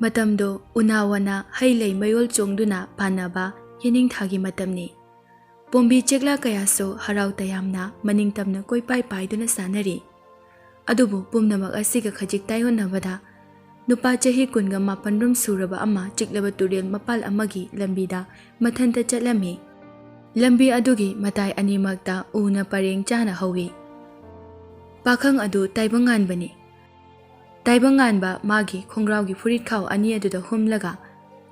ꯃꯇꯝꯗꯣ ꯎꯅꯥ-ꯋꯥꯅꯥ ꯍꯩ ꯂꯩ ꯃꯌꯣꯜ ꯆꯣꯡꯗꯨꯅ ꯄꯥꯟꯅꯕ ꯌꯦꯅꯤꯡꯊꯥꯒꯤ ꯃꯇꯝꯅꯤ꯫ ꯄꯣꯝꯕꯤ ꯆꯦꯛꯂꯥ ꯀꯌꯥꯁꯨ ꯍꯔꯥꯎ ꯇꯌꯥꯝꯅ ꯃꯅꯤꯡꯇꯝꯅ ꯀꯣꯏꯄꯥꯏ ꯄꯥꯏꯗꯨꯅ ꯁꯥꯟꯅꯔꯤ꯫ ꯑꯗꯨꯕꯨ ꯄꯨꯝꯅꯃꯛ ꯑꯁꯤꯒ ꯈꯖꯤꯛ ꯇꯥꯏꯑꯣꯟꯅꯕꯗ ꯅꯨꯄꯥ ꯆꯍꯤ 19 ꯁꯨꯔꯕ ꯑꯃ ꯆꯤꯛꯂꯕ ꯇꯨꯔꯦꯜ ꯃꯄꯥꯜ ꯑꯃꯒꯤ ꯂꯝꯕꯤꯗ ꯃꯊꯟꯇ ꯆꯠꯂꯝꯃꯤ꯫ ꯂꯝꯕꯤ ꯑꯗꯨꯒꯤ ꯃꯇꯥꯏ ꯑꯅꯤꯃꯛꯇ ꯎꯅ ꯄꯔꯦꯡ ꯆꯥꯅ ꯍꯧꯏ꯫ ꯄꯥꯈꯪ ꯑꯗꯨ ꯇꯥꯏꯕꯪꯉꯥꯟꯕꯅꯤ꯫ ꯇꯥꯏꯕꯪꯉꯥꯟꯕ ꯃꯥꯒꯤ ꯈꯣꯡꯒ꯭ꯔꯥꯎꯒꯤ ꯐꯨꯔꯤꯠꯈꯥꯎ ꯑꯅꯤ ꯑꯗꯨꯗ humlaga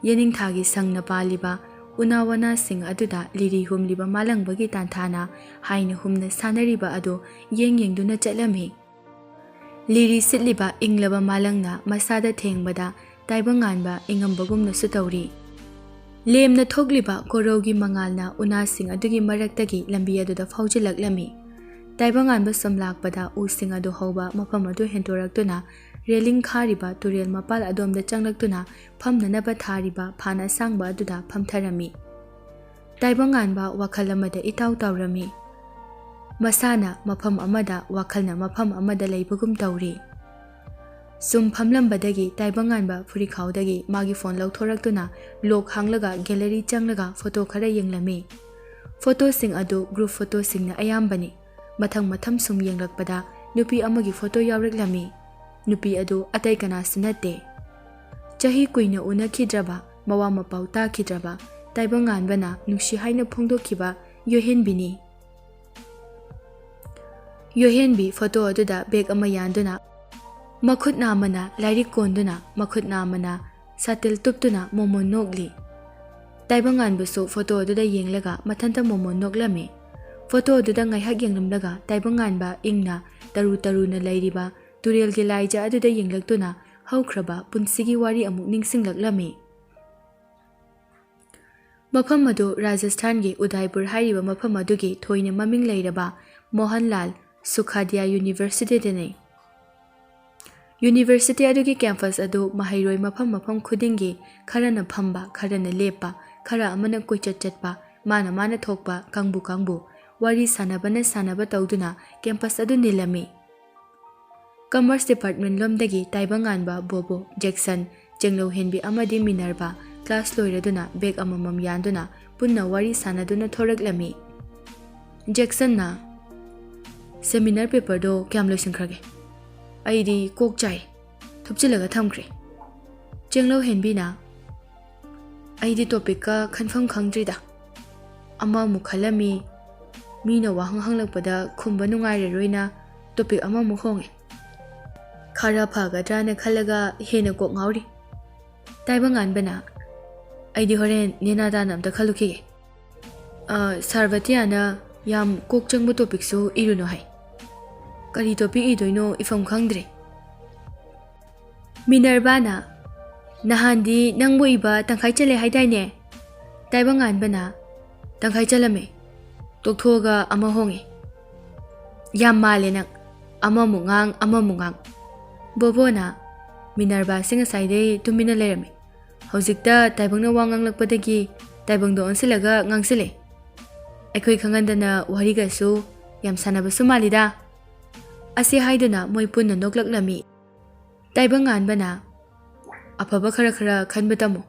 ꯌꯦꯅꯤꯡꯊꯥꯒꯤ ꯁꯪꯅ ꯄꯥꯜꯂꯤꯕ ꯎꯅꯥ-ꯋꯥꯅꯥꯁꯤꯡ ꯑꯗꯨꯗ ꯂꯤꯔꯤ ꯍꯨꯝꯂꯤꯕ ꯃꯥꯂꯪꯕꯒꯤ ꯇꯥꯟꯊꯥꯅ ꯍꯥꯏꯅ ꯍꯨꯝꯅ ꯁꯥꯟꯅꯔꯤꯕ ꯑꯗꯨ ꯌꯦꯡꯗꯨꯅ ꯆꯠꯂꯝꯃꯤ꯫ ꯂꯤꯔꯤ ꯁꯤꯠꯂꯤꯕ ꯏꯪꯂꯕ ꯃꯥꯂꯪꯅ ꯃꯁꯥꯗ ꯊꯦꯡꯕꯗ ꯇꯥꯏꯕꯪꯉꯥꯟꯕ ꯏꯪꯉꯝꯕꯒꯨꯝꯅꯁꯨ ꯇꯧꯔꯤ꯫ ꯂꯦꯝꯅ ꯊꯣꯛꯂꯤꯕ ꯀꯣꯔꯧꯒꯤ ꯃꯉꯥꯜꯅ ꯎꯅꯥꯁꯤꯡ ꯑꯗꯨꯒꯤ ꯃꯔꯛꯇꯒꯤ ꯂꯝꯕꯤ ꯑꯗꯨꯗ ꯐꯥꯎꯖꯤꯜꯂꯛꯂꯝꯃꯤ꯫ ꯇꯥꯏꯕꯪꯉꯥꯟꯕ ꯁꯨꯝ ꯂꯥꯛꯄꯗ ꯎꯁꯤꯡ ꯑꯗꯨ ꯍꯧꯕ ꯃꯐꯝ ꯑꯗꯨ ꯍꯦꯟꯗꯣꯔꯛꯇꯨꯅ ꯔꯦꯂꯤꯡ ꯈꯥꯔꯤꯕ ꯇꯨꯔꯦꯜ ꯃꯄꯥꯜ ꯑꯗꯣꯝꯗ ꯆꯪꯂꯛꯇꯨꯅ ꯐꯝꯅꯅꯕ ꯊꯥꯔꯤꯕ ꯐꯥꯟ ꯑꯁꯥꯡꯕ ꯑꯗꯨꯗ ꯐꯝꯊꯔꯝꯃꯤ꯫ ꯇꯥꯏꯕꯪꯉꯥꯟꯕ ꯋꯥꯈꯜ ꯑꯃꯗ ꯏꯇꯥꯎ ꯇꯥꯎꯔꯝꯃꯤ꯫ ꯃꯁꯥꯅ ꯃꯐꯝ ꯑꯃꯗ ꯋꯥꯈꯜꯅ ꯃꯐꯝ ꯑꯃꯗ ꯂꯩꯕꯒꯨꯝ ꯇꯧꯔꯤ꯫ ꯁꯨꯝ ꯐꯝꯂꯝꯕꯗꯒꯤ ꯇꯥꯏꯕꯪꯉꯥꯟꯕ ꯐꯨꯔꯤꯈꯥꯎꯗꯒꯤ ꯃꯥꯒꯤ ꯐꯣꯟ ꯂꯧꯊꯣꯔꯛꯇꯨꯅ ꯂꯣꯛ ꯍꯥꯡꯂꯒ ꯒꯦꯂꯔꯤ ꯆꯪꯂꯒ ꯐꯣꯇꯣ ꯈꯔ ꯌꯦꯡꯂꯝꯃꯤ꯫ ꯐꯣꯇꯣꯁꯤꯡ ꯑꯗꯨ ꯒ꯭ꯔꯨꯞ ꯐꯣꯇꯣꯁꯤꯡꯅ ꯑꯌꯥꯝꯕꯅꯤ꯫ ꯃꯊꯪ ꯁꯨꯝ ꯌꯦꯡꯂꯛꯄꯗ ꯅꯨꯄꯤ ꯑꯃꯒꯤ ꯐꯣꯇꯣ ꯌꯥꯎꯔꯛꯂꯝꯃꯤ꯫ ꯅꯨꯄꯤ ꯑꯗꯨ ꯑꯇꯩ ꯀꯅꯥꯁꯨ ꯅꯠꯇꯦ꯫ ꯆꯍꯤ ꯀꯨꯏꯅ ꯎꯅꯈꯤꯗ꯭ꯔꯕ ꯃꯋꯥ ꯃꯄꯥꯎ ꯇꯥꯈꯤꯗ꯭ꯔꯕ ꯇꯥꯏꯕꯪꯉꯥꯟꯕꯅ ꯅꯨꯡꯁꯤ ꯍꯥꯏꯅ ꯐꯣꯡꯗꯣꯛꯈꯤꯕ ꯌꯣꯍꯦꯟꯕꯤꯅꯤ꯫ ꯌꯣꯍꯦꯟꯕꯤ ꯐꯣꯇꯣ ꯑꯗꯨꯗ ꯕꯦꯒ ꯑꯃ ꯌꯥꯟꯗꯨꯅ ꯃꯈꯨꯠ ꯅꯥꯝꯃꯅ ꯂꯥꯏꯔꯤꯛ ꯀꯣꯟꯗꯨꯅ ꯃꯈꯨꯠ ꯅꯥꯝꯃꯅ ꯁꯥꯇꯤꯜ ꯇꯨꯞꯇꯨꯅ ꯃꯣꯃꯣꯟ ꯅꯣꯛꯂꯤ꯫ ꯇꯥꯏꯕꯪꯉꯥꯟꯕꯁꯨ ꯐꯣꯇꯣ ꯑꯗꯨꯗ ꯌꯦꯡꯂꯒ ꯃꯊꯟꯇ ꯃꯣꯃꯣꯟ ꯅꯣꯛꯂꯝꯃꯤ꯫ ꯐꯣꯇꯣ ꯑꯗꯨꯗ ꯉꯥꯏꯍꯥꯛ ꯌꯦꯡꯂꯝꯂꯒ ꯇꯥꯏꯕꯪꯉꯥꯟꯕ ꯏꯪꯅ ꯇꯔꯨ-ꯇꯔꯨꯅ ꯂꯩꯔꯤꯕ ꯇꯨꯔꯦꯜꯒꯤ ꯂꯥꯏꯖ ꯑꯗꯨꯗ ꯌꯦꯡꯂꯛꯇꯨꯅ ꯍꯧꯈ꯭ꯔꯕ ꯄꯨꯟꯁꯤꯒꯤ ꯋꯥꯔꯤ ꯑꯃꯨꯛ ꯅꯤꯡꯁꯤꯡꯂꯛꯂꯝꯃꯤ꯫ ꯃꯐꯝ ꯑꯗꯨ ꯔꯥꯖꯁꯊꯥꯟꯒꯤ ꯎꯗꯥꯏꯄꯨꯔ ꯍꯥꯏꯔꯤꯕ ꯃꯐꯝ ꯑꯗꯨꯒꯤ ꯊꯣꯏꯅ ꯃꯃꯤꯡ ꯂꯩꯔꯕ ꯃꯣꯍꯟꯂꯥꯜ ꯁꯨꯈꯥꯗꯤꯌꯥ ꯌꯨꯅꯤꯚꯔꯁꯤꯇꯤꯗꯅꯤ꯫ ꯌꯨꯅꯤꯚꯔꯁꯤꯇꯤ ꯑꯗꯨꯒꯤ ꯀꯦꯝꯄꯁ ꯑꯗꯨ ꯃꯍꯩꯔꯣꯏ ꯃꯐꯝ ꯈꯨꯗꯤꯡꯒꯤ ꯈꯔꯅ ꯐꯝꯕ, ꯈꯔꯅ ꯂꯦꯞꯄ, ꯈꯔ ꯑꯃꯅ ꯀꯣꯏꯆꯠ ꯆꯠꯄ, ꯃꯥꯅ ꯊꯣꯛꯄ ꯀꯥꯡꯕꯨ ꯋꯥꯔꯤ ꯁꯥꯟꯅꯕ ꯇꯧꯗꯨꯅ ꯀꯦꯝꯄꯁ ꯑꯗꯨ ꯅꯤꯜꯂꯝꯃꯤ꯫ ꯀꯃꯔꯁ ꯗꯤꯄꯥꯔꯠꯃꯦꯟꯠ ꯂꯣꯝꯗꯒꯤ ꯇꯥꯏꯕꯪꯉꯥꯟꯕ, ꯕꯣꯕꯣ, ꯖꯦꯛꯁꯟ, ꯆꯦꯡꯂꯧꯍꯦꯟꯕꯤ ꯑꯃꯗꯤ ꯃꯤꯅꯔꯚꯥ ꯀ꯭ꯂꯥꯁ ꯂꯣꯏꯔꯗꯨꯅ ꯕꯦꯒ ꯑꯃꯃꯝ ꯌꯥꯟꯗꯨꯅ ꯄꯨꯟꯅ ꯋꯥꯔꯤ ꯁꯥꯟꯅꯗꯨꯅ ꯊꯣꯔꯛꯂꯝꯃꯤ꯫ ꯖꯦꯛꯁꯟꯅ ꯁꯦꯃꯤꯅꯥꯔ ꯄꯦꯄꯔꯗꯣ ꯀꯌꯥꯝ ꯂꯣꯏꯁꯤꯟꯈ꯭ꯔꯒꯦ? ꯑꯩꯗꯤ ꯀꯣꯛ ꯆꯥꯏ, ꯊꯨꯞꯆꯤꯜꯂꯒ ꯊꯝꯈ꯭ꯔꯦ꯫ ꯆꯦꯡꯂꯧꯍꯦꯟꯕꯤꯅ ꯑꯩꯗꯤ ꯇꯣꯄꯤꯛꯀ ꯈꯟꯐꯝ ꯈꯪꯗ꯭ꯔꯤꯗ꯫ ꯑꯃꯃꯨꯛ ꯈꯜꯂꯝꯃꯤ, ꯃꯤꯅ ꯋꯥꯍꯪ ꯍꯪꯂꯛꯄꯗ ꯈꯨꯝꯕ ꯅꯨꯡꯉꯥꯏꯔꯔꯣꯏꯅ ꯇꯣꯄꯤꯛ ꯑꯃꯃꯨꯛ ꯍꯣꯡꯉꯦ꯫ ꯈꯔ ꯐꯒꯗ꯭ꯔꯥꯅ ꯈꯜꯂꯒ ꯍꯦꯟꯅ ꯀꯣꯛ ꯉꯥꯎꯔꯤ꯫ ꯇꯥꯏꯕꯪꯉꯥꯟꯕꯅ ꯑꯩꯗꯤ ꯍꯣꯔꯦꯟ ꯅꯦꯅꯥꯇꯥꯅ ꯑꯝꯇ ꯈꯜꯂꯨꯈꯤꯒꯦ꯫ ꯁꯥꯔꯕꯇꯤꯌꯥꯅ ꯌꯥꯝ ꯀꯣꯛ ꯆꯪꯕ ꯇꯣꯄꯤꯛꯁꯨ ꯏꯔꯨꯅꯨ ꯍꯥꯏ꯫ ꯀꯔꯤ ꯇꯣꯄꯤꯛ ꯏꯗꯣꯏꯅꯣ ꯏꯐꯝ ꯈꯪꯗ꯭ꯔꯦ꯫ ꯃꯤꯅꯔꯚꯥꯅ ꯅꯍꯥꯟꯗꯤ ꯅꯪꯕꯨ ꯏꯕ ꯇꯪꯈꯥꯏ ꯆꯜꯂꯦ ꯍꯥꯏꯗꯥꯏꯅꯦ? ꯇꯥꯏꯕꯪꯉꯥꯟꯕꯅ ꯇꯪꯈꯥꯏ ꯆꯜꯂꯝꯃꯦ, ꯇꯣꯛꯊꯣꯛꯑꯒ ꯑꯃ ꯍꯣꯡꯉꯦ꯫ ꯌꯥꯝ ꯃꯥꯜꯂꯦ ꯅꯪ, ꯑꯃꯃꯨꯛ ꯉꯥꯡ ꯑꯃꯃꯨꯛ ꯉꯥꯡ꯫ ꯕꯣꯕꯣꯅ ꯃꯤꯅꯔꯚꯥꯁꯤ ꯉꯁꯥꯏꯗꯩ ꯇꯨꯃꯤꯟꯅ ꯂꯩꯔꯝꯃꯦ, ꯍꯧꯖꯤꯛꯇ ꯇꯥꯏꯕꯪꯅ ꯋꯥ ꯉꯥꯡꯂꯛꯄꯗꯒꯤ ꯇꯥꯏꯕꯪꯗꯣ ꯑꯣꯟꯁꯤꯜꯂꯒ ꯉꯥꯡꯁꯤꯜꯂꯦ꯫ ꯑꯩꯈꯣꯏ ꯈꯪꯍꯟꯗꯅ ꯋꯥꯔꯤꯒꯁꯨ ꯌꯥꯝ ꯁꯥꯟꯅꯕꯁꯨ ꯃꯥꯜꯂꯤꯗ꯫ ꯑꯁꯤ ꯍꯥꯏꯗꯨꯅ ꯃꯣꯏ ꯄꯨꯟꯅ ꯅꯣꯛꯂꯛꯂꯝꯃꯤ꯫ ꯇꯥꯏꯕꯪꯉꯥꯟꯕꯅ ꯑꯐꯕ ꯈꯔ ꯈꯟꯕ ꯇꯝꯃꯨ,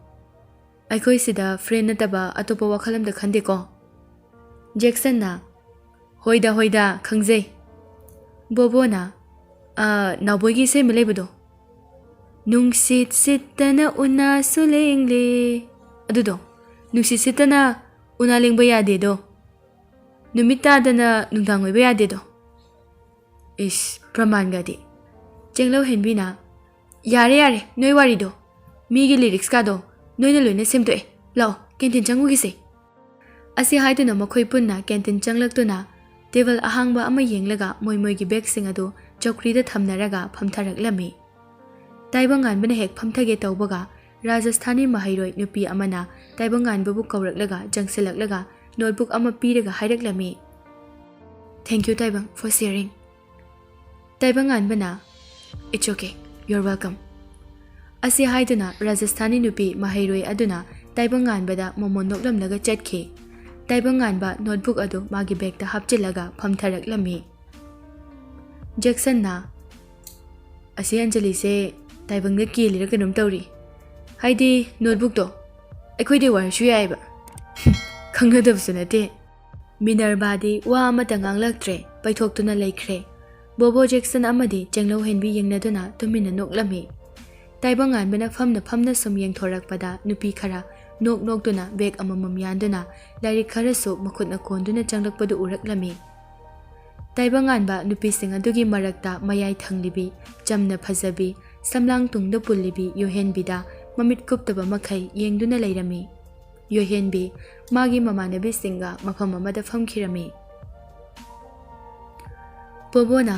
ꯑꯩꯈꯣꯏ ꯁꯤꯗ ꯐ꯭ꯔꯦꯟ ꯅꯠꯇꯕ ꯑꯇꯣꯞꯄ ꯋꯥꯈꯜ ꯑꯝꯇ ꯈꯟꯗꯦꯀꯣ꯫ ꯖꯦꯛꯁꯟꯅ ꯍꯣꯏꯗ ꯈꯪꯖꯩ꯫ ꯕꯣꯕꯣꯅ ꯅꯥꯎꯕꯣꯏꯒꯤ ꯏꯁꯩ ꯑꯃ ꯂꯩꯕꯗꯣ, ꯅꯨꯡꯁꯤꯠ ꯁꯤꯠꯇꯅ ꯎꯅꯥꯁꯨ ꯂꯦꯡꯂꯦ, ꯑꯗꯨꯗꯣ ꯅꯨꯡꯁꯤꯠ ꯁꯤꯠꯇꯅ ꯎꯅꯥ ꯂꯦꯡꯕ ꯌꯥꯗꯦꯗꯣ, ꯅꯨꯃꯤꯠ ꯇꯥꯗꯅ ꯅꯨꯡꯗꯥꯡ ꯑꯣꯏꯕ ꯌꯥꯗꯦꯗꯣ꯫ ꯏꯁ ꯄ꯭ꯔꯃꯥꯟꯒꯗꯤ꯫ ꯆꯦꯡꯂꯧꯍꯦꯟꯕꯤꯅ ꯌꯥꯔꯦ ꯅꯣꯏ ꯋꯥꯔꯤꯗꯣ, ꯃꯤꯒꯤ ꯂꯤꯔꯤꯛꯁꯀꯥꯗꯣ ꯅꯣꯏꯅ ꯂꯣꯏꯅ ꯁꯦꯝꯗꯣꯛꯑꯦ, ꯂꯥꯛꯑꯣ ꯀꯦꯟꯇꯤꯟ ꯆꯪꯉꯨꯈꯤꯁꯦ꯫ ꯑꯁꯤ ꯍꯥꯏꯗꯨꯅ ꯃꯈꯣꯏ ꯄꯨꯟꯅ ꯀꯦꯟꯇꯤꯟ ꯆꯪꯂꯛꯇꯨꯅ ꯇꯦꯕꯜ ꯑꯍꯥꯡꯕ ꯑꯃ ꯌꯦꯡꯂꯒ ꯃꯣꯏꯒꯤ ꯕꯦꯒꯁꯤꯡ ꯑꯗꯨ ꯆꯧꯀ꯭ꯔꯤꯗ ꯊꯝꯅꯔꯒ ꯐꯝꯊꯔꯛꯂꯝꯃꯤ꯫ ꯇꯥꯏꯕꯪꯉꯥꯟꯕꯅ ꯍꯦꯛ ꯐꯝꯊꯒꯦ ꯇꯧꯕꯒ ꯔꯥꯖꯁꯊꯥꯅꯤ ꯃꯍꯩꯔꯣꯏ ꯅꯨꯄꯤ ꯑꯃꯅ ꯇꯥꯏꯕꯪꯉꯥꯟꯕꯕꯨ ꯀꯧꯔꯛꯂꯒ ꯆꯪꯁꯤꯜꯂꯛꯂꯒ ꯅꯣꯠꯕꯨꯛ ꯑꯃ ꯄꯤꯔꯒ ꯍꯥꯏꯔꯛꯂꯝꯃꯤ, ꯊꯦꯡꯛ ꯌꯨ ꯇꯥꯏꯕꯪ ꯐꯣꯔ ꯁꯤꯌꯔꯤꯡ꯫ ꯇꯥꯏꯕꯪꯉꯥꯟꯕꯅ ꯏꯠꯁ ꯑꯣꯀꯦ, ꯌꯨꯔ ꯋꯦꯜꯀꯝ꯫ ꯑꯁꯤ ꯍꯥꯏꯗꯨꯅ ꯔꯥꯖꯁꯊꯥꯅꯤ ꯅꯨꯄꯤ ꯃꯍꯩꯔꯣꯏ ꯑꯗꯨꯅ ꯇꯥꯏꯕꯪꯉꯥꯟꯕꯗ ꯃꯣꯃꯣꯟ ꯅꯣꯛꯂꯝꯂꯒ ꯆꯠꯈꯤ꯫ ꯇꯥꯏꯕꯪꯉꯥꯟꯕ ꯅꯣꯠꯕꯨꯛ ꯑꯗꯨ ꯃꯥꯒꯤ ꯕꯦꯒꯇ ꯍꯥꯞꯆꯤꯜꯂꯒ ꯐꯝꯊꯔꯛꯂꯝꯃꯤ꯫ ꯖꯦꯛꯁꯟꯅ ꯑꯁꯤ ꯑꯟꯖꯂꯤꯁꯦ ꯇꯥꯏꯕꯪꯗ ꯀꯦꯜꯂꯤꯔ ꯀꯩꯅꯣꯝ ꯇꯧꯔꯤ, ꯍꯥꯏꯗꯤ ꯅꯣꯠꯕꯨꯛꯇꯣ ꯑꯩꯈꯣꯏꯗꯤ ꯋꯥꯔꯁꯨ ꯌꯥꯏꯕ ꯈꯪꯅꯗꯕꯁꯨ ꯅꯠꯇꯦ ꯃꯤꯅꯔꯚꯥꯗꯤ ꯋꯥ ꯑꯃꯇ ꯉꯥꯡꯂꯛꯇ꯭ꯔꯦ ꯄꯩꯊꯣꯛꯇꯨꯅ ꯂꯩꯈ꯭ꯔꯦ ꯕꯣꯕꯣ ꯖꯦꯛꯁꯟ ꯑꯃꯗꯤ ꯆꯦꯡꯂꯧꯍꯦꯟꯕꯤ ꯌꯦꯡꯅꯗꯨꯅ ꯇꯨꯃꯤꯟꯅ ꯅꯣꯛꯂꯝꯃꯤ ꯇꯥꯏꯕꯪꯉꯥꯟꯕꯅ ꯐꯝꯅ ꯁꯨꯝ ꯌꯦꯡꯊꯣꯔꯛꯄꯗ ꯅꯨꯄꯤ ꯈꯔ ꯅꯣꯛꯇꯨꯅ ꯕꯦꯒ ꯑꯃꯃꯝ ꯌꯥꯟꯗꯨꯅ ꯂꯥꯏꯔꯤꯛ ꯈꯔꯁꯨ ꯃꯈꯨꯠꯅ ꯀꯣꯟꯗꯨꯅ ꯆꯪꯂꯛꯄꯗꯨ ꯎꯔꯛꯂꯝꯃꯤ ꯇꯥꯏꯕꯪꯉꯥꯟꯕ ꯅꯨꯄꯤꯁꯤꯡ ꯑꯗꯨꯒꯤ ꯃꯔꯛꯇ ꯃꯌꯥꯏ ꯊꯪꯂꯤꯕꯤ ꯆꯝꯅ ꯐꯖꯕꯤ ꯁꯝꯂꯥꯡ ꯇꯨꯡꯗ ꯄꯨꯜꯂꯤꯕꯤ ꯌꯣꯍꯦꯟꯕꯤꯗ ꯃꯃꯤꯠ ꯀꯨꯞꯇꯕ ꯃꯈꯩ ꯌꯦꯡꯗꯨꯅ ꯂꯩꯔꯝꯃꯤ ꯌꯣꯍꯦꯟꯕꯤ ꯃꯥꯒꯤ ꯃꯃꯥꯟꯅꯕꯤꯁꯤꯡꯒ ꯃꯐꯝ ꯑꯃꯗ ꯐꯝꯈꯤꯔꯝꯃꯤ ꯕꯣꯕꯣꯅ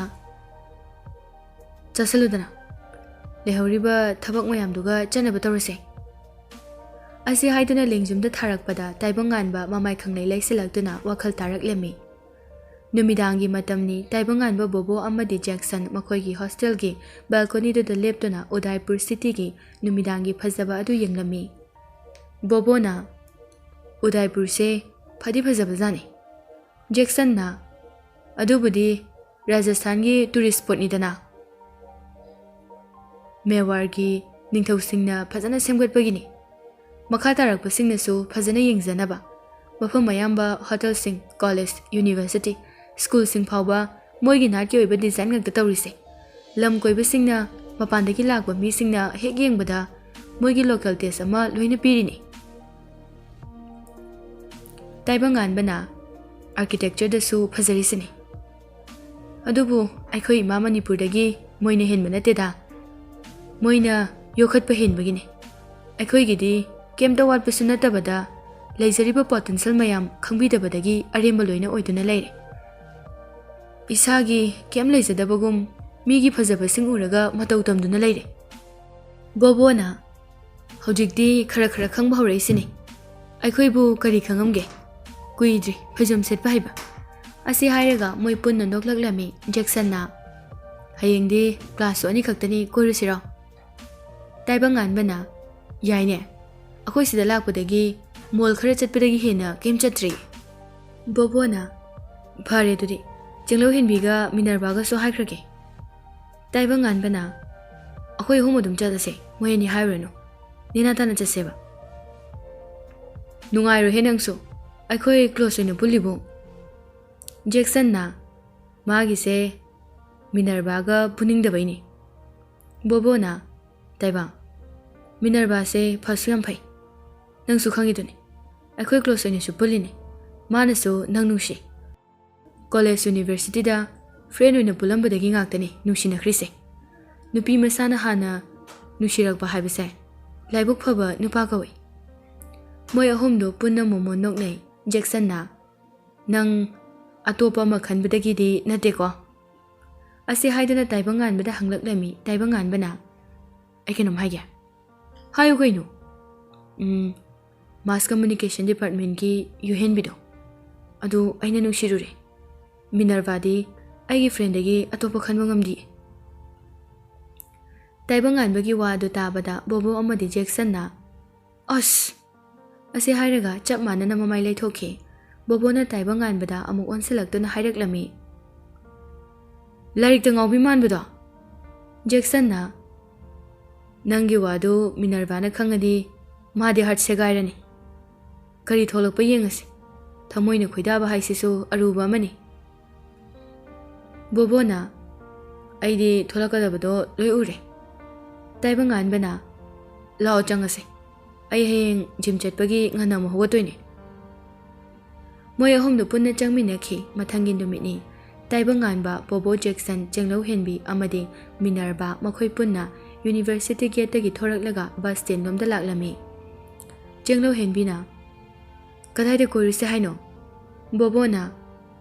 ꯆꯠꯁꯜꯂꯨꯗꯅ ꯂꯩꯍꯧꯔꯤꯕ ꯊꯕꯛ ꯃꯌꯥꯝꯗꯨꯒ ꯆꯠꯅꯕ ꯇꯧꯔꯁꯦ ꯑꯁꯤ ꯍꯥꯏꯗꯨꯅ ꯂꯦꯡꯖꯨꯝꯗ ꯊꯥꯔꯛꯄꯗ ꯇꯥꯏꯕꯪꯉꯥꯟꯕ ꯃꯃꯥꯏ ꯈꯪꯂꯩ ꯂꯩꯁꯤꯜꯂꯛꯇꯨꯅ ꯋꯥꯈꯜ ꯇꯥꯔꯛꯂꯝꯃꯤ ꯅꯨꯃꯤꯗꯥꯡꯒꯤ ꯃꯇꯝꯅꯤ ꯇꯥꯏꯕꯪꯉꯥꯟꯕ ꯕꯣꯕꯣ ꯑꯃꯗꯤ ꯖꯦꯛꯁꯟ ꯃꯈꯣꯏꯒꯤ ꯍꯣꯁꯇꯦꯜꯒꯤ ꯕꯦꯜꯀꯣꯅꯤꯗꯨꯗ ꯂꯦꯞꯇꯨꯅ ꯎꯗꯥꯏꯄꯨꯔ ꯁꯤꯇꯤꯒꯤ ꯅꯨꯃꯤꯗꯥꯡꯒꯤ ꯐꯖꯕ ꯑꯗꯨ ꯌꯦꯡꯂꯝꯃꯤ ꯕꯣꯕꯣꯅ ꯎꯗꯥꯏꯄꯨꯔꯁꯦ ꯐꯗꯤ ꯐꯖꯕꯖꯥꯠꯅꯤ ꯖꯦꯛꯁꯟꯅ ꯑꯗꯨꯕꯨꯗꯤ ꯔꯥꯖꯁꯊꯥꯟꯒꯤ ꯇꯨꯔꯤꯁ ꯁ꯭ꯄꯣꯠꯅꯤꯗꯅ ꯃꯦꯋꯥꯔꯒꯤ ꯅꯤꯡꯊꯧꯁꯤꯡꯅ ꯐꯖꯅ ꯁꯦꯝꯒꯠꯄꯒꯤꯅꯤ ꯃꯈꯥ ꯇꯥꯔꯛꯄꯁꯤꯡꯅꯁꯨ ꯐꯖꯅ ꯌꯦꯡꯖꯅꯕ ꯃꯐꯝ ꯑꯌꯥꯝꯕ ꯍꯣꯇꯦꯜꯁꯤꯡ ꯀꯣꯂꯦꯖ ꯌꯨꯅꯤꯚꯔꯁꯤꯇꯤ ꯁ꯭ꯀꯨꯜꯁꯤꯡ ꯐꯥꯎꯕ ꯃꯣꯏꯒꯤ ꯅꯥꯠꯀꯤ ꯑꯣꯏꯕ ꯗꯤꯖꯥꯏꯟ ꯉꯥꯛꯇ ꯇꯧꯔꯤꯁꯦ ꯂꯝ ꯀꯣꯏꯕꯁꯤꯡꯅ ꯃꯄꯥꯟꯗꯒꯤ ꯂꯥꯛꯄ ꯃꯤꯁꯤꯡꯅ ꯍꯦꯛ ꯌꯦꯡꯕꯗ ꯃꯣꯏꯒꯤ ꯂꯣꯀꯦꯜ ꯇꯦꯁ ꯑꯃ ꯂꯣꯏꯅ ꯄꯤꯔꯤꯅꯤ ꯇꯥꯏꯕꯪꯉꯥꯟꯕꯅ ꯑꯥꯔꯀꯤꯇꯦꯛꯆꯔꯗꯁꯨ ꯐꯖꯔꯤꯁꯤꯅꯤ ꯑꯗꯨꯕꯨ ꯑꯩꯈꯣꯏ ꯏꯃꯥ ꯃꯅꯤꯄꯨꯔꯗꯒꯤ ꯃꯣꯏꯅ ꯍꯦꯟꯕ ꯅꯠꯇꯦꯗ ꯃꯣꯏꯅ ꯌꯣꯛꯈꯠꯄ ꯍꯦꯟꯕꯒꯤꯅꯤ ꯑꯩꯈꯣꯏꯒꯤꯗꯤ ꯀꯩꯝꯇ ꯋꯥꯠꯄꯁꯨ ꯅꯠꯇꯕꯗ ꯂꯩꯖꯔꯤꯕ ꯄꯣꯇꯦꯟꯁꯤꯌꯦꯜ ꯃꯌꯥꯝ ꯈꯪꯕꯤꯗꯕꯗꯒꯤ ꯑꯔꯦꯝꯕ ꯂꯣꯏꯅ ꯑꯣꯏꯗꯨꯅ ꯂꯩꯔꯦ ꯏꯁꯥꯒꯤ ꯀꯩꯝ ꯂꯩꯖꯗꯕꯒꯨꯝ ꯃꯤꯒꯤ ꯐꯖꯕꯁꯤꯡ ꯎꯔꯒ ꯃꯇꯧ ꯇꯝꯗꯨꯅ ꯂꯩꯔꯦ ꯕꯣꯕꯣꯅ ꯍꯧꯖꯤꯛꯇꯤ ꯈꯔ ꯈꯪꯕ ꯍꯧꯔꯛꯏꯁꯤꯅꯤ ꯑꯩꯈꯣꯏꯕꯨ ꯀꯔꯤ ꯈꯪꯉꯝꯒꯦ ꯀꯨꯏꯗ꯭ꯔꯤ ꯐꯩꯖꯣꯝ ꯁꯦꯠꯄ ꯍꯩꯕ ꯑꯁꯤ ꯍꯥꯏꯔꯒ ꯃꯣꯏ ꯄꯨꯟꯅ ꯅꯣꯛꯂꯛꯂꯝꯃꯤ ꯖꯦꯛꯁꯟꯅ ꯍꯌꯦꯡꯗꯤ ꯀ꯭ꯂꯥꯁꯁꯨ 2 ꯈꯛꯇꯅꯤ ꯀꯣꯏꯔꯨꯁꯤꯔꯣ ꯇꯥꯏꯕꯪꯉꯥꯟꯕꯅ ꯌꯥꯏꯅꯦ ꯑꯩꯈꯣꯏ ꯁꯤꯗ ꯂꯥꯛꯄꯗꯒꯤ ꯃꯣꯜ ꯈꯔ ꯆꯠꯄꯗꯒꯤ ꯍꯦꯟꯅ ꯀꯩꯝ ꯆꯠꯇ꯭ꯔꯤ ꯕꯣꯕꯣꯅ ꯐꯔꯦ ꯑꯗꯨꯗꯤ ꯆꯦꯡꯂꯧꯍꯦꯟꯕꯤꯒ ꯃꯤꯅꯔꯚꯥꯒꯁꯨ ꯍꯥꯏꯈ꯭ꯔꯒꯦ ꯇꯥꯏꯕꯪꯉꯥꯟꯕꯅ ꯑꯩꯈꯣꯏ 3 ꯑꯗꯨꯝ ꯆꯠꯂꯁꯦ ꯃꯣꯏ ꯑꯅꯤ ꯍꯥꯏꯔꯨꯔꯅꯨ ꯅꯦꯅꯥ ꯇꯥꯅ ꯆꯠꯁꯦꯕ ꯅꯨꯡꯉꯥꯏꯔꯣꯏꯍꯦ ꯅꯪꯁꯨ ꯑꯩꯈꯣꯏ ꯀ꯭ꯂꯣꯁ ꯑꯣꯏꯅ ꯄꯨꯜꯂꯤꯕꯨ ꯖꯦꯛꯁꯟꯅ ꯃꯥꯒꯤꯁꯦ ꯃꯤꯅꯔꯚꯥꯒ ꯄꯨꯅꯤꯡꯗꯕꯩꯅꯤ ꯕꯣꯕꯣꯅ ꯇꯥꯏꯕꯪ ꯃꯤꯅꯔꯚꯥꯁꯦ ꯐꯁꯨ ꯌꯥꯝ ꯐꯩ ꯅꯪꯁꯨ ꯈꯪꯉꯤꯗꯨꯅꯤ ꯑꯩꯈꯣꯏ ꯀ꯭ꯂꯣꯁ ꯑꯣꯏꯅꯁꯨ ꯄꯨꯜꯂꯤꯅꯤ ꯃꯥꯅꯁꯨ ꯅꯪ ꯅꯨꯡꯁꯤ ꯀꯣꯂꯦꯖ ꯌꯨꯅꯤꯚꯔꯁꯤꯇꯤꯗ ꯐ꯭ꯔꯦꯟ ꯑꯣꯏꯅ ꯄꯨꯜꯂꯝꯕꯗꯒꯤ ꯉꯥꯛꯇꯅꯤ ꯅꯨꯡꯁꯤꯅꯈ꯭ꯔꯤꯁꯦ ꯅꯨꯄꯤ ꯃꯁꯥꯅ ꯍꯥꯟꯅ ꯅꯨꯡꯁꯤꯔꯛꯄ ꯍꯥꯏꯕꯁꯦ ꯂꯥꯏꯕꯛ ꯐꯕ ꯅꯨꯄꯥ ꯀꯧꯏ ꯃꯣꯏ 3ꯗꯨ ꯄꯨꯟꯅ ꯃꯣꯃꯣ ꯅꯣꯛꯅꯩ ꯖꯦꯛꯁꯟꯅ ꯅꯪ ꯑꯇꯣꯞꯄ ꯑꯃ ꯈꯟꯕꯗꯒꯤꯗꯤ ꯅꯠꯇꯦꯀꯣ ꯑꯁꯤ ꯍꯥꯏꯗꯨꯅ ꯇꯥꯏꯕꯪꯉꯥꯟꯕꯗ ꯍꯪꯂꯛꯂꯝꯃꯤ ꯇꯥꯏꯕꯪꯉꯥꯟꯕꯅ ꯑꯩ ꯀꯩꯅꯣꯝ ꯍꯥꯏꯒꯦ ꯍꯥꯏꯌꯨ ꯀꯩꯅꯣ ꯃꯥꯁ ꯀꯝꯃꯨꯅꯤꯀꯦꯁꯟ ꯗꯤꯄꯥꯔꯠꯃꯦꯟꯠꯀꯤ ꯌꯨꯍꯦꯟꯕꯤꯗꯣ ꯑꯗꯨ ꯑꯩꯅ ꯅꯨꯡꯁꯤꯔꯨꯔꯦ ꯃꯤꯅꯔꯚꯥꯗꯤ ꯑꯩꯒꯤ ꯐ꯭ꯔꯦꯟꯗꯒꯤ ꯑꯇꯣꯞꯄ ꯈꯟꯕ ꯉꯝꯗꯦ ꯇꯥꯏꯕꯪꯉꯥꯟꯕꯒꯤ ꯋꯥ ꯑꯗꯨ ꯇꯥꯕꯗ ꯕꯣꯕꯣ ꯑꯃꯗꯤ ꯖꯦꯛꯁꯟꯅ ꯑꯁ ꯑꯁꯤ ꯍꯥꯏꯔꯒ ꯆꯞ ꯃꯥꯟꯅꯅ ꯃꯃꯥꯏ ꯂꯩꯊꯣꯛꯈꯤ ꯕꯣꯕꯣꯅ ꯇꯥꯏꯕꯪꯉꯥꯟꯕꯗ ꯑꯃꯨꯛ ꯑꯣꯟꯁꯤꯜꯂꯛꯇꯨꯅ ꯍꯥꯏꯔꯛꯂꯝꯃꯤ ꯂꯥꯏꯔꯤꯛꯇ ꯉꯥꯎꯕꯤ ꯃꯥꯟꯕꯗꯣ ꯖꯦꯛꯁꯟꯅ ꯅꯪꯒꯤ ꯋꯥꯗꯨ ꯃꯤꯅꯔꯚꯥꯅ ꯈꯪꯉꯗꯤ ꯃꯥꯗꯤ ꯍꯥꯔꯠ ꯁꯦꯒꯥꯏꯔꯅꯤ ꯀꯔꯤ ꯊꯣꯛꯂꯛꯄ ꯌꯦꯡꯉꯁꯤ ꯊꯃꯣꯏꯅ ꯈꯣꯏꯗꯥꯕ ꯍꯥꯏꯁꯤꯁꯨ ꯑꯔꯨꯕ ꯑꯃꯅꯤ ꯕꯣꯕꯣꯅ ꯑꯩꯗꯤ ꯊꯣꯛꯂꯛꯀꯗꯕꯗꯣ ꯂꯣꯏ ꯎꯔꯦ ꯇꯥꯏꯕꯪꯉꯥꯟꯕꯅ ꯂꯥꯛꯑꯣ ꯆꯪꯉꯁꯤ ꯑꯩ ꯍꯌꯦꯡ ꯖꯤꯝ ꯆꯠꯄꯒꯤ ꯉꯟꯅ ꯑꯃꯨꯛ ꯍꯧꯒꯠꯇꯣꯏꯅꯤ ꯃꯣꯏ 3ꯗꯨ ꯄꯨꯟꯅ ꯆꯪꯃꯤꯟꯅꯈꯤ ꯃꯊꯪꯒꯤ ꯅꯨꯃꯤꯠꯅꯤ ꯇꯥꯏꯕꯪꯉꯥꯟꯕ ꯕꯣꯕꯣ ꯖꯦꯛꯁꯟ ꯆꯦꯡꯂꯧꯍꯦꯟꯕꯤ ꯑꯃꯗꯤ ꯃꯤꯅꯔꯚꯥ ꯃꯈꯣꯏ ꯄꯨꯟꯅ ꯌꯨꯅꯤꯚꯔꯁꯤꯇꯤ ꯒꯦꯠꯇꯒꯤ ꯊꯣꯔꯛꯂꯒ ꯕꯁ ꯁ꯭ꯇꯦꯟ ꯂꯣꯝꯗ ꯂꯥꯛꯂꯝꯃꯤ ꯆꯦꯡꯂꯧꯍꯦꯟꯕꯤꯅ ꯀꯗꯥꯏꯗ ꯀꯣꯏꯔꯨꯁꯦ ꯍꯥꯏꯅꯣ ꯕꯣꯕꯣꯅ